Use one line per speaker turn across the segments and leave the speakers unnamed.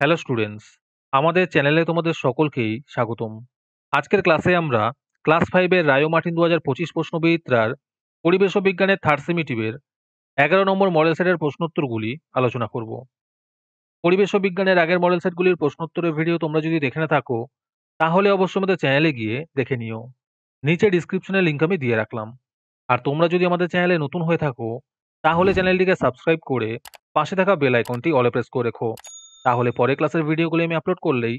Hello students, আমাদের চ্যানেলে তোমাদের সকলকেই স্বাগতম। আজকের ক্লাসে আমরা ক্লাস 5 এর রায়ো মার্টিন 2025 প্রশ্নবিচিত্রার পরিবেশ ও বিজ্ঞানের থার্ড সেমিটিভের 11 নম্বর মডেল সেটের প্রশ্নোত্তরগুলি আলোচনা করব। পরিবেশ ও বিজ্ঞানের আগের মডেল সেটগুলির প্রশ্নোত্তরের ভিডিও তোমরা যদি দেখে না থাকো, তাহলে অবশ্যই আমাদের চ্যানেলে গিয়ে দেখে নিও। নিচে ডিসক্রিপশনে লিঙ্ক আমি দিয়ে রাখলাম। আর তোমরা যদি আমাদের চ্যানেলে নতুন হয়ে থাকো, তাহলে চ্যানেলটিকে সাবস্ক্রাইব করে পাশে থাকা বেল আইকনটি অলে প্রেস করে রেখো। তাহলে পরে ক্লাসের ভিডিওগুলি আমি আপলোড করলেই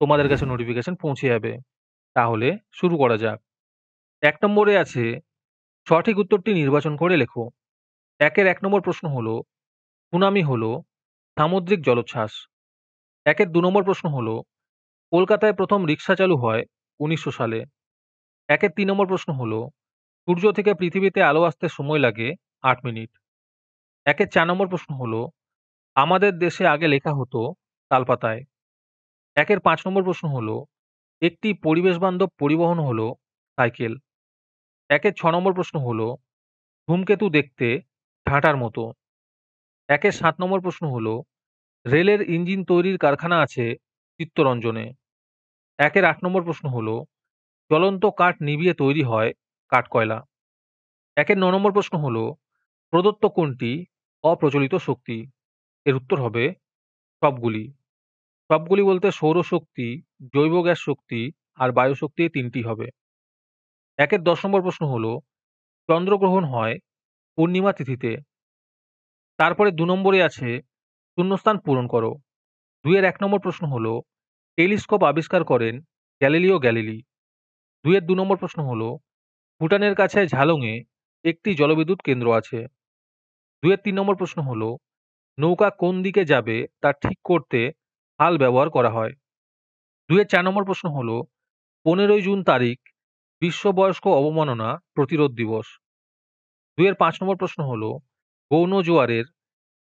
তোমাদের কাছে নোটিফিকেশন পৌঁছে যাবে। তাহলে শুরু করা যাক। ১ নম্বরে আছে, সঠিক উত্তরটি নির্বাচন করে লেখো। ১ নম্বর প্রশ্ন হলো, সুনামি হলো সামুদ্রিক জলোচ্ছ্বাস। ২ নম্বর প্রশ্ন হলো, কলকাতায় প্রথম রিক্সা চালু হয় ১৯০০ সালে। ৩ নম্বর প্রশ্ন হলো, সূর্য থেকে পৃথিবীতে আলো আসতে সময় লাগে ৮ মিনিট। ৪ নম্বর প্রশ্ন হলো, আমাদের দেশে আগে লেখা হতো তালপাতায়। ৫ নম্বর প্রশ্ন হলো, একটি পরিবেশ বান্ধব পরিবহন হলো সাইকেল। ৬ নম্বর প্রশ্ন হলো, ধূমকেতু দেখতে ঝাঁটার মতো। ৭ নম্বর প্রশ্ন হলো, রেলের ইঞ্জিন তৈরির কারখানা আছে চিত্তরঞ্জনে। ৮ নম্বর প্রশ্ন হলো, জ্বলন্ত কাঠ নিভিয়ে তৈরি হয় কাঠকয়লা। ৯ নম্বর প্রশ্ন হলো, প্রদত্ত কোনটি অপ্রচলিত শক্তি? এর উত্তর হবে সবগুলি। সবগুলি বলতে সৌরশক্তি, জৈব গ্যাস শক্তি আর বায়ু শক্তি, এই তিনটি হবে। ১ নম্বর প্রশ্ন হলো, চন্দ্রগ্রহণ হয় পূর্ণিমা তিথিতে। তারপরে ২ নম্বরে আছে, শূন্যস্থান পূরণ করো। ২ নম্বর প্রশ্ন হলো, টেলিস্কোপ আবিষ্কার করেন গ্যালিলিও গ্যালিলি। ২ নম্বর প্রশ্ন হলো, ভুটানের কাছে ঝালংয়ে একটি জলবিদ্যুৎ কেন্দ্র আছে। ৩ নম্বর প্রশ্ন হলো, নৌকা কোন দিকে যাবে তা ঠিক করতে হাল ব্যবহার করা হয়। ৪ নম্বর প্রশ্ন হলো, ১৫ই জুন তারিখ বিশ্ব বয়স্ক অবমাননা প্রতিরোধ দিবস। ৫ নম্বর প্রশ্ন হলো, গৌণ জোয়ারের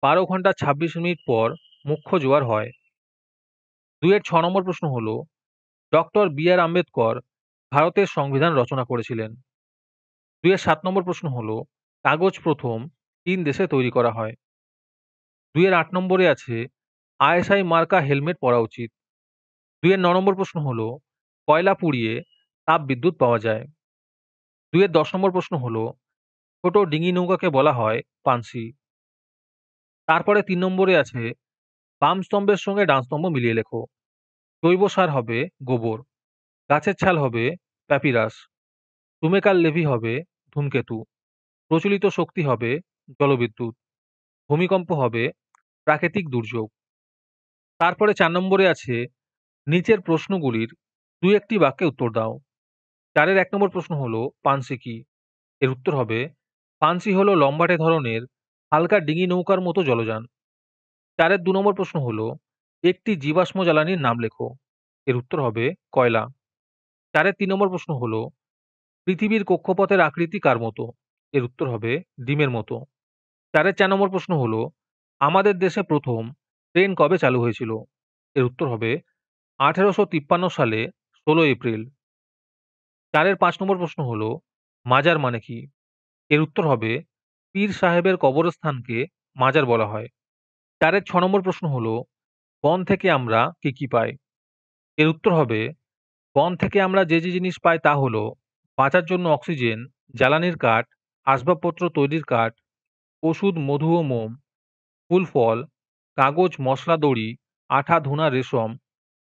১২ ঘন্টা ২৬ মিনিট পর মুখ্য জোয়ার হয়। ৬ নম্বর প্রশ্ন হলো, ডক্টর বি.আর. আম্বেদকর ভারতের সংবিধান রচনা করেছিলেন। ৭ নম্বর প্রশ্ন হলো, কাগজ প্রথম চীন দেশে তৈরি করা হয়। ৮ নম্বরে আছে, আইএসআই মার্কা হেলমেট পরা উচিত। ৯ নম্বর প্রশ্ন হলো, কয়লা পুড়িয়ে তাপ বিদ্যুৎ পাওয়া যায়। ১০ নম্বর প্রশ্ন হলো, ছোট ডিঙি নৌকাকে বলা হয় পানসি। তারপরে ৩ নম্বরে আছে, বাম স্তম্ভের সঙ্গে ডান স্তম্ভ মিলিয়ে লেখো। জৈব সার হবে গোবর, গাছের ছাল হবে প্যাপিরাস, টুমেকাল লেভি হবে ধূমকেতু, প্রচলিত শক্তি হবে জলবিদ্যুৎ, ভূমিকম্প হবে প্রাকৃতিক দুর্যোগ। তারপরে ৪ নম্বরে আছে, নিচের প্রশ্নগুলির ২-১টি বাক্যে উত্তর দাও। ৪ নম্বর প্রশ্ন হলো, পানসি কি? এর উত্তর হবে, পানসি হলো লম্বাটে ধরনের হালকা ডিঙি নৌকার মতো জলযান। ২ নম্বর প্রশ্ন হলো, একটি জীবাশ্ম জ্বালানির নাম লেখো। এর উত্তর হবে কয়লা। ৩ নম্বর প্রশ্ন হলো, পৃথিবীর কক্ষপথের আকৃতি কার মতো? এর উত্তর হবে ডিমের মতো। ৪ নম্বর প্রশ্ন হলো, আমাদের দেশে প্রথম ট্রেন কবে চালু হয়েছিল? এর উত্তর হবে ১৮৫৩ সালে ১৬ এপ্রিল। ৫ নম্বর প্রশ্ন হলো, মাজার মানে কি? এর উত্তর হবে, পীর সাহেবের কবরস্থানকে মাজার বলা হয়। ৬ নম্বর প্রশ্ন হলো, বন থেকে আমরা কি কি পাই? এর উত্তর হবে, বন থেকে আমরা যে যে জিনিস পাই তা হলো বাঁচার জন্য অক্সিজেন, জ্বালানির কাঠ, আসবাবপত্র তৈরির কাঠ, ওষুধ, মধু ও মোম, ফুল ফল, কাগজ, মশলা, দড়ি, আঠা, ধুনা, রেশম,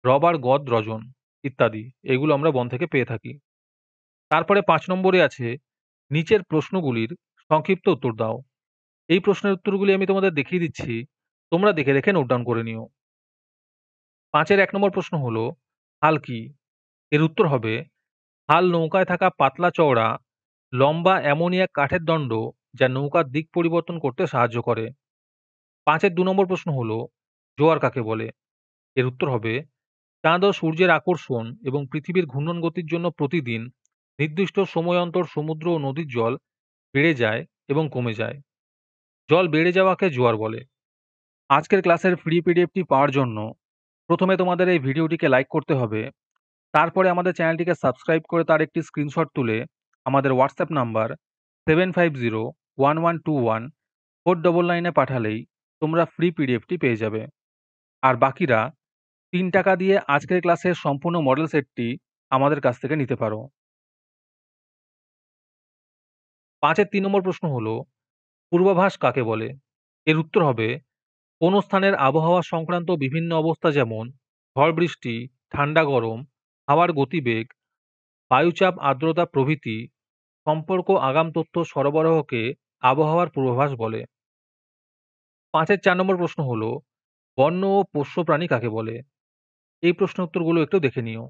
রবার, গদ, রজন ইত্যাদি। এগুলো আমরা বন থেকে পেয়ে থাকি। তারপরে ৫ নম্বরে আছে, নিচের প্রশ্নগুলির সংক্ষিপ্ত উত্তর দাও। এই প্রশ্নের উত্তরগুলি আমি তোমাদের দেখিয়ে দিচ্ছি, তোমরা দেখে দেখে নোট ডাউন করে নিও। ৫-এর ১ নম্বর প্রশ্ন হলো, হাল কি? এর উত্তর হবে, হাল নৌকায় থাকা পাতলা চওড়া লম্বা এমনই এক কাঠের দণ্ড যা নৌকার দিক পরিবর্তন করতে সাহায্য করে। ৫-এর ২ নম্বর প্রশ্ন হলো, জোয়ার কাকে বলে? এর উত্তর হবে, চাঁদ ও সূর্যের আকর্ষণ এবং পৃথিবীর ঘূর্ণন গতির জন্য প্রতিদিন নির্দিষ্ট সময় অন্তর সমুদ্র ও নদীর জল বেড়ে যায় এবং কমে যায়। জল বেড়ে যাওয়াকে জোয়ার বলে। আজকের ক্লাসের ফ্রি পিডিএফটি পাওয়ার জন্য প্রথমে তোমাদের এই ভিডিওটিকে লাইক করতে হবে। তারপরে আমাদের চ্যানেলটিকে সাবস্ক্রাইব করে তার একটি স্ক্রিনশট তুলে আমাদের হোয়াটসঅ্যাপ নাম্বার 7501121499 পাঠালেই তোমরা ফ্রি পিডিএফটি পেয়ে যাবে। আর বাকিরা ৳৩ দিয়ে আজকের ক্লাসের সম্পূর্ণ মডেল সেটটি আমাদের কাছ থেকে নিতে পারো। ৫ এর ৩ নম্বর প্রশ্ন হলো, পূর্বাভাস কাকে বলে? এর উত্তর হবে, কোন স্থানের আবহাওয়া সংক্রান্ত বিভিন্ন অবস্থা যেমন ঝড় বৃষ্টি, ঠান্ডা গরম, হাওয়ার গতিবেগ, বায়ুচাপ আর্দ্রতা প্রভৃতি সম্পর্ক আগাম তথ্য সরবরাহকে আবহাওয়ার পূর্বাভাস বলে। ৫ এর ৪ নম্বর প্রশ্ন হলো, বন্য ও পোষ্য প্রাণী কাকে বলে? এই প্রশ্নের উত্তরগুলো একটু দেখে নিও।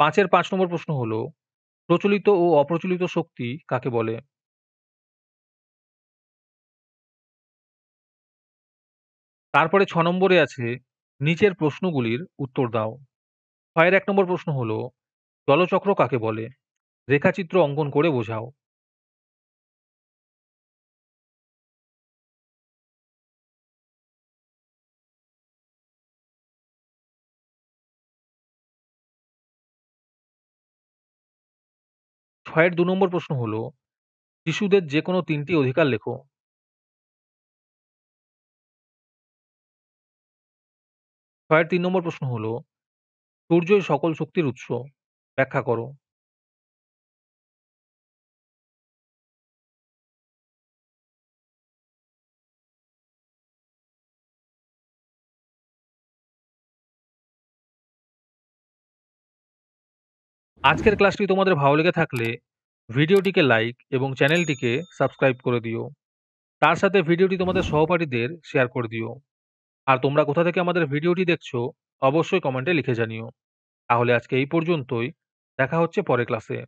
৫ এর ৫ নম্বর প্রশ্ন হলো, প্রচলিত ও অপ্রচলিত শক্তি কাকে বলে? তারপরে ৬ নম্বরে আছে, নিচের প্রশ্নগুলির উত্তর দাও। ৬ এর ১ নম্বর প্রশ্ন হলো, জলচক্র কাকে বলে? রেখাচিত্র অঙ্কন করে বোঝাও। ৬ এর ২ নম্বর প্রশ্ন হলো, শিশুদের যেকোনো ৩ টি অধিকার লেখো। ৬ এর ৩ নম্বর প্রশ্ন হলো, সূর্যই সকল শক্তির উৎস। ব্যাখ্যা করো। আজকের ক্লাসটি তোমাদের ভালো লেগে থাকলে ভিডিওটিকে লাইক এবং চ্যানেলটিকে সাবস্ক্রাইব করে দিও। তার সাথে ভিডিওটি তোমাদের সহপাঠীদের শেয়ার করে দিও। আর তোমরা কোথা থেকে আমাদের ভিডিওটি দেখছো অবশ্যই কমেন্টে লিখে জানিও। তাহলে আজকে এই পর্যন্তই। দেখা হচ্ছে পরের ক্লাসে।